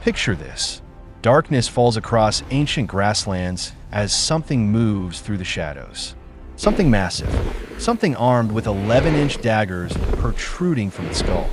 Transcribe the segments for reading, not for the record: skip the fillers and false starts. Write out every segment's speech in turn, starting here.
Picture this. Darkness falls across ancient grasslands as something moves through the shadows. Something massive. Something armed with 11-inch daggers protruding from its skull.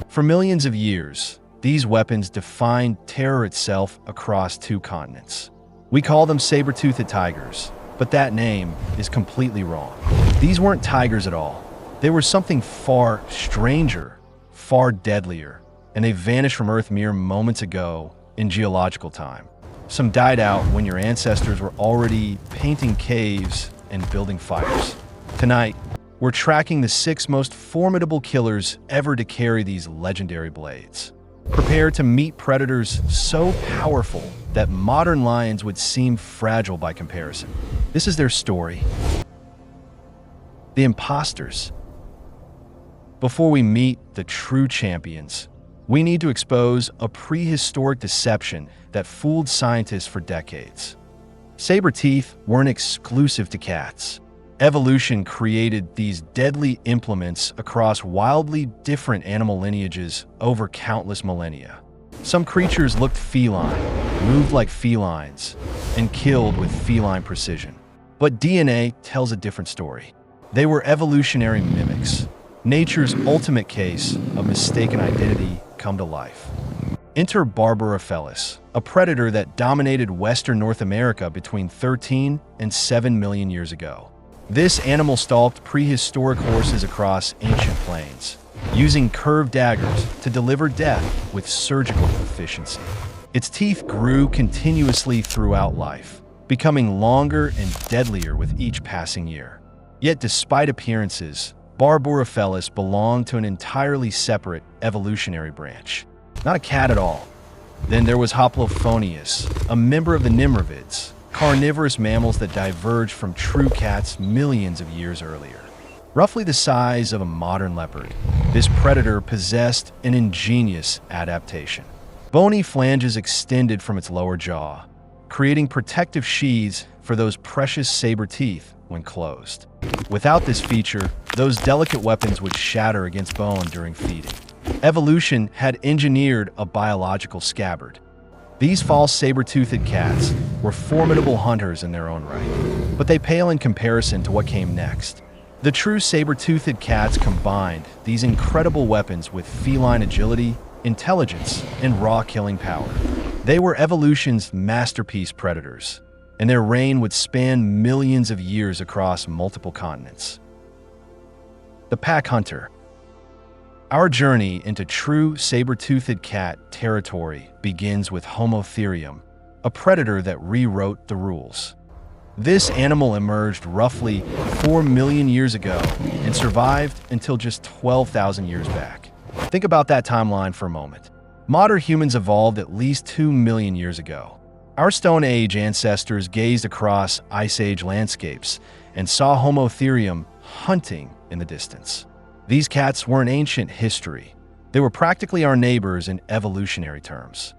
For millions of years, these weapons defined terror itself across 2 continents. We call them saber-toothed tigers, but that name is completely wrong. These weren't tigers at all. They were something far stranger, far deadlier, and they vanished from Earth mere moments ago in geological time. Some died out when your ancestors were already painting caves and building fires. Tonight, we're tracking the 6 most formidable killers ever to carry these legendary blades. Prepare to meet predators so powerful that modern lions would seem fragile by comparison. This is their story. The Imposters. Before we meet the true champions, we need to expose a prehistoric deception that fooled scientists for decades. Saber teeth weren't exclusive to cats. Evolution created these deadly implements across wildly different animal lineages over countless millennia. Some creatures looked feline, moved like felines, and killed with feline precision. But DNA tells a different story. They were evolutionary mimics, nature's ultimate case of mistaken identity come to life. Enter Barbarifelis, a predator that dominated Western North America between 13 and 7 million years ago. This animal stalked prehistoric horses across ancient plains, using curved daggers to deliver death with surgical efficiency. Its teeth grew continuously throughout life, becoming longer and deadlier with each passing year. Yet despite appearances, Barbarifelis belonged to an entirely separate evolutionary branch. Not a cat at all. Then there was Homotherium, a member of the Nimravids, carnivorous mammals that diverged from true cats millions of years earlier. Roughly the size of a modern leopard, this predator possessed an ingenious adaptation. Bony flanges extended from its lower jaw, creating protective sheaths for those precious saber teeth when closed. Without this feature, those delicate weapons would shatter against bone during feeding. Evolution had engineered a biological scabbard. These false saber-toothed cats were formidable hunters in their own right, but they pale in comparison to what came next. The true saber-toothed cats combined these incredible weapons with feline agility, intelligence, and raw killing power. They were evolution's masterpiece predators, and their reign would span millions of years across multiple continents. The Pack Hunter. Our journey into true saber-toothed cat territory begins with Homotherium, a predator that rewrote the rules. This animal emerged roughly 4 million years ago and survived until just 12,000 years back. Think about that timeline for a moment. Modern humans evolved at least 2 million years ago. Our Stone Age ancestors gazed across Ice Age landscapes and saw Homotherium hunting in the distance. These cats weren't ancient history. They were practically our neighbors in evolutionary terms.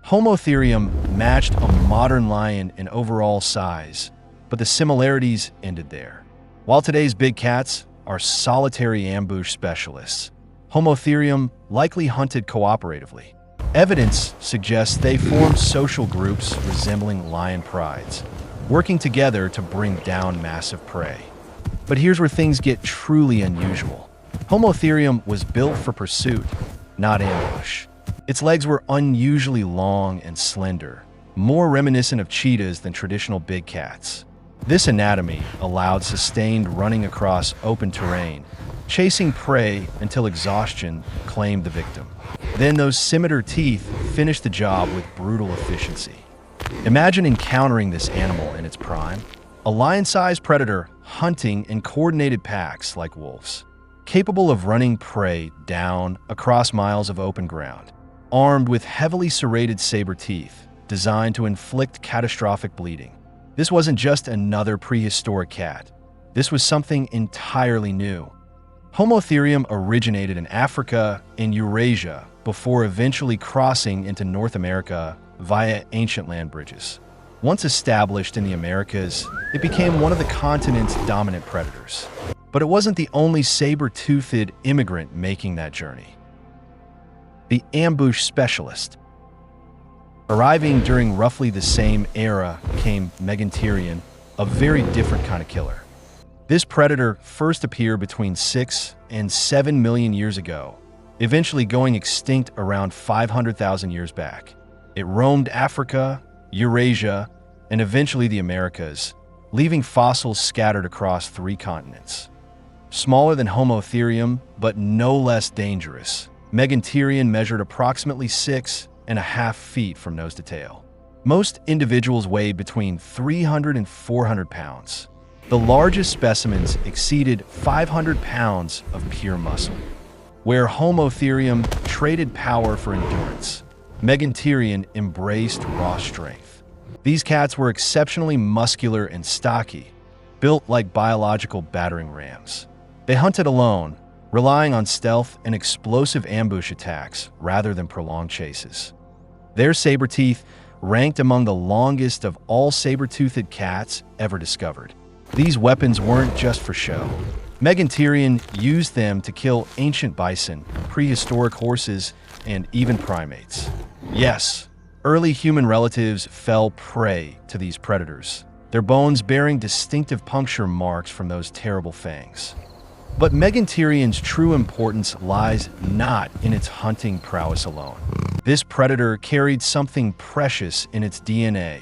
Homotherium matched a modern lion in overall size, but the similarities ended there. While today's big cats are solitary ambush specialists, Homotherium likely hunted cooperatively. Evidence suggests they formed social groups resembling lion prides, working together to bring down massive prey. But here's where things get truly unusual. Homotherium was built for pursuit, not ambush. Its legs were unusually long and slender, more reminiscent of cheetahs than traditional big cats. This anatomy allowed sustained running across open terrain, chasing prey until exhaustion claimed the victim. Then those scimitar teeth finished the job with brutal efficiency. Imagine encountering this animal in its prime, a lion-sized predator hunting in coordinated packs like wolves, capable of running prey down across miles of open ground, armed with heavily serrated saber teeth designed to inflict catastrophic bleeding. This wasn't just another prehistoric cat. This was something entirely new. Homotherium originated in Africa and Eurasia before eventually crossing into North America via ancient land bridges. Once established in the Americas, it became one of the continent's dominant predators. But it wasn't the only saber-toothed immigrant making that journey. The ambush specialist. Arriving during roughly the same era came Megantereon, a very different kind of killer. This predator first appeared between 6 and 7 million years ago, eventually going extinct around 500,000 years back. It roamed Africa, Eurasia, and eventually the Americas, leaving fossils scattered across 3 continents. Smaller than Homotherium, but no less dangerous, Megantereon measured approximately 6.5 feet from nose to tail. Most individuals weighed between 300 and 400 pounds. The largest specimens exceeded 500 pounds of pure muscle. Where Homotherium traded power for endurance, Megantereon embraced raw strength. These cats were exceptionally muscular and stocky, built like biological battering rams. They hunted alone, relying on stealth and explosive ambush attacks rather than prolonged chases. Their saber teeth ranked among the longest of all saber-toothed cats ever discovered. These weapons weren't just for show. Megantereon used them to kill ancient bison, prehistoric horses, and even primates. Yes, early human relatives fell prey to these predators, their bones bearing distinctive puncture marks from those terrible fangs. But Megantereon's true importance lies not in its hunting prowess alone. This predator carried something precious in its DNA,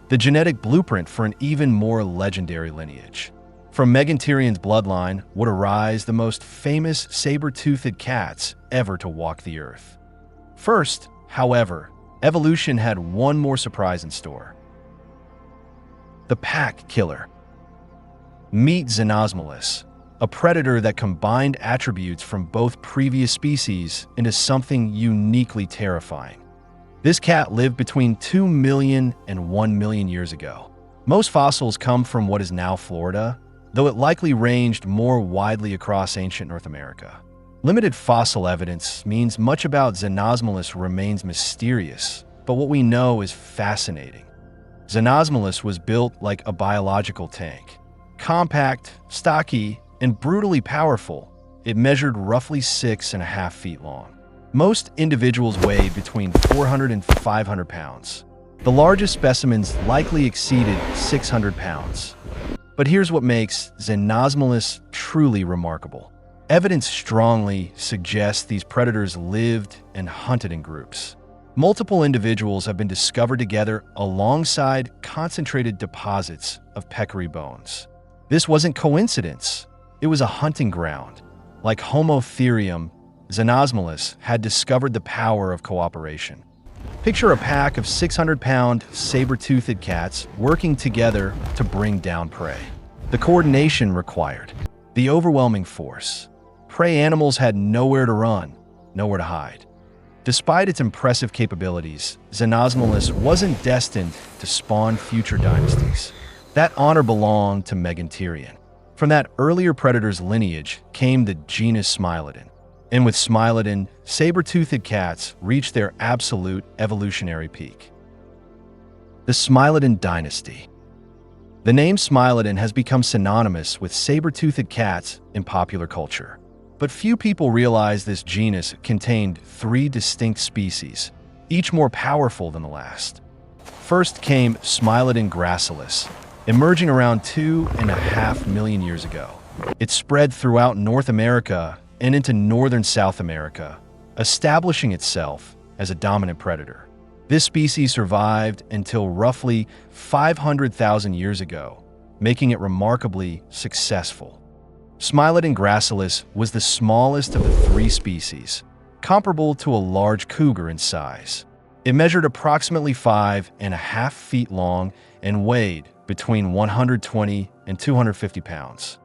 the genetic blueprint for an even more legendary lineage. From Megantereon's bloodline would arise the most famous saber-toothed cats ever to walk the earth. First, however, evolution had one more surprise in store. The pack killer. Meet Xenosmilus, a predator that combined attributes from both previous species into something uniquely terrifying. This cat lived between 2 million and 1 million years ago. Most fossils come from what is now Florida, though it likely ranged more widely across ancient North America. Limited fossil evidence means much about Xenosmilus remains mysterious, but what we know is fascinating. Xenosmilus was built like a biological tank. Compact, stocky, and brutally powerful, it measured roughly 6.5 feet long. Most individuals weighed between 400 and 500 pounds. The largest specimens likely exceeded 600 pounds. But here's what makes Xenosmilus truly remarkable. Evidence strongly suggests these predators lived and hunted in groups. Multiple individuals have been discovered together alongside concentrated deposits of peccary bones. This wasn't coincidence. It was a hunting ground. Like Homotherium, Xenosmilus had discovered the power of cooperation. Picture a pack of 600-pound saber-toothed cats working together to bring down prey. The coordination required, the overwhelming force. Prey animals had nowhere to run, nowhere to hide. Despite its impressive capabilities, Xenosmilus wasn't destined to spawn future dynasties. That honor belonged to Megantereon. From that earlier predator's lineage came the genus Smilodon. And with Smilodon, saber-toothed cats reached their absolute evolutionary peak. The Smilodon Dynasty. The name Smilodon has become synonymous with saber-toothed cats in popular culture. But few people realize this genus contained 3 distinct species, each more powerful than the last. First came Smilodon gracilis, emerging around 2.5 million years ago. It spread throughout North America and into northern South America, establishing itself as a dominant predator. This species survived until roughly 500,000 years ago, making it remarkably successful. Smilodon gracilis was the smallest of the 3 species, comparable to a large cougar in size. It measured approximately 5.5 feet long and weighed between 120 and 250 pounds.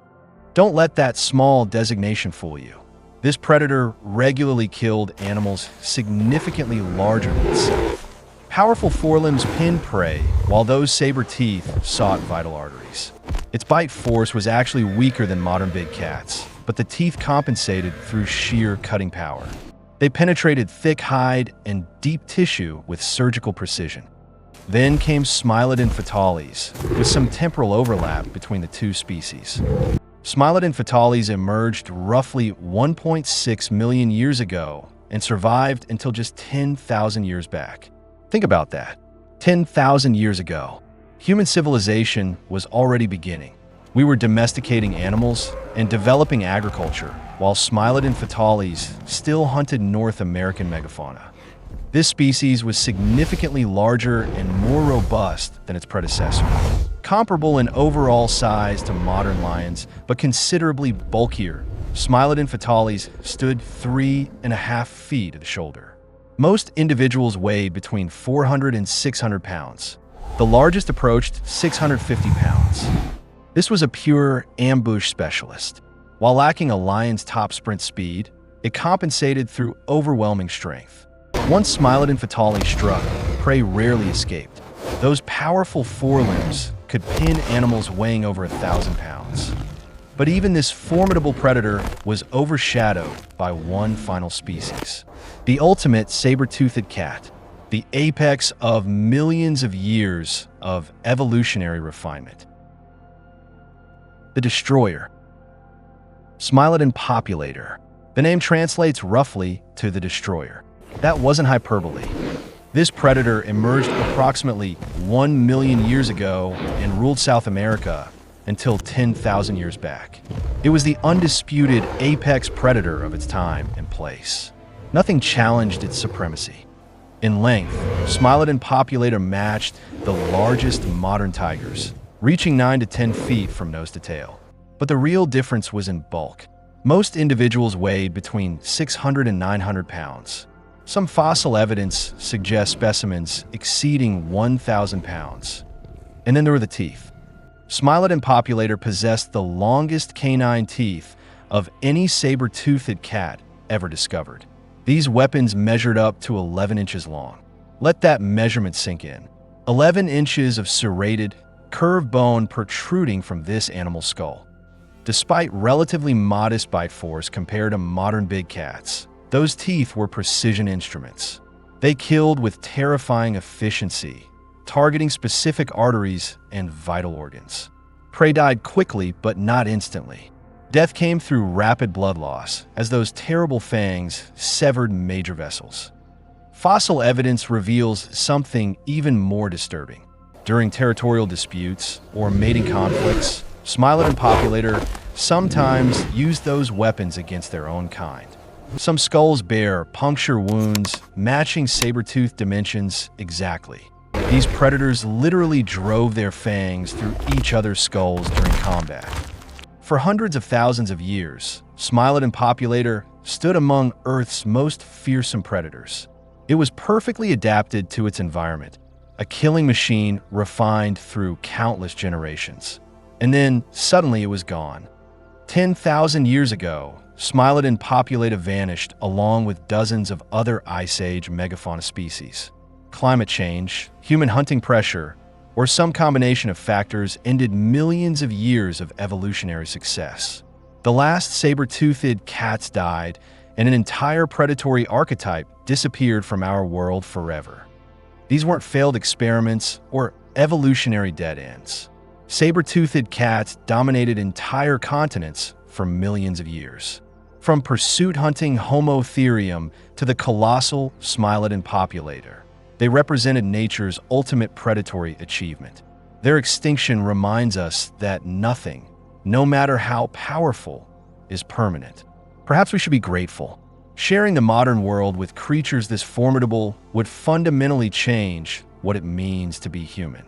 Don't let that small designation fool you. This predator regularly killed animals significantly larger than itself. Powerful forelimbs pinned prey, while those saber teeth sought vital arteries. Its bite force was actually weaker than modern big cats, but the teeth compensated through sheer cutting power. They penetrated thick hide and deep tissue with surgical precision. Then came Smilodon Fatalis, with some temporal overlap between the 2 species. Smilodon Fatalis emerged roughly 1.6 million years ago and survived until just 10,000 years back. Think about that. 10,000 years ago, human civilization was already beginning. We were domesticating animals and developing agriculture, while Smilodon Fatalis still hunted North American megafauna. This species was significantly larger and more robust than its predecessor, comparable in overall size to modern lions, but considerably bulkier. Smilodon Fatalis stood 3.5 feet at the shoulder. Most individuals weighed between 400 and 600 pounds. The largest approached 650 pounds. This was a pure ambush specialist. While lacking a lion's top sprint speed, it compensated through overwhelming strength. Once Smilodon Fatalis struck, prey rarely escaped. Those powerful forelimbs could pin animals weighing over 1,000 pounds. But even this formidable predator was overshadowed by one final species, the ultimate saber-toothed cat, the apex of millions of years of evolutionary refinement. The destroyer. Smilodon populator. The name translates roughly to the destroyer. That wasn't hyperbole. This predator emerged approximately 1 million years ago and ruled South America until 10,000 years back. It was the undisputed apex predator of its time and place. Nothing challenged its supremacy. In length, Smilodon populator matched the largest modern tigers, reaching 9 to 10 feet from nose to tail. But the real difference was in bulk. Most individuals weighed between 600 and 900 pounds. Some fossil evidence suggests specimens exceeding 1,000 pounds. And then there were the teeth. Smilodon populator possessed the longest canine teeth of any saber-toothed cat ever discovered. These weapons measured up to 11 inches long. Let that measurement sink in. 11 inches of serrated, curved bone protruding from this animal's skull. Despite relatively modest bite force compared to modern big cats, those teeth were precision instruments. They killed with terrifying efficiency, targeting specific arteries and vital organs. Prey died quickly, but not instantly. Death came through rapid blood loss, as those terrible fangs severed major vessels. Fossil evidence reveals something even more disturbing. During territorial disputes or mating conflicts, Smilodon populator sometimes used those weapons against their own kind. Some skulls bear puncture wounds, matching saber-tooth dimensions exactly. These predators literally drove their fangs through each other's skulls during combat. For hundreds of thousands of years, Smilodon populator stood among Earth's most fearsome predators. It was perfectly adapted to its environment, a killing machine refined through countless generations. And then, suddenly it was gone. 10,000 years ago, Smilodon populator vanished along with dozens of other Ice Age megafauna species. Climate change, human hunting pressure, or some combination of factors ended millions of years of evolutionary success. The last saber-toothed cats died, and an entire predatory archetype disappeared from our world forever. These weren't failed experiments or evolutionary dead ends. Saber-toothed cats dominated entire continents for millions of years. From pursuit-hunting Homotherium to the colossal Smilodon populator, they represented nature's ultimate predatory achievement. Their extinction reminds us that nothing, no matter how powerful, is permanent. Perhaps we should be grateful. Sharing the modern world with creatures this formidable would fundamentally change what it means to be human.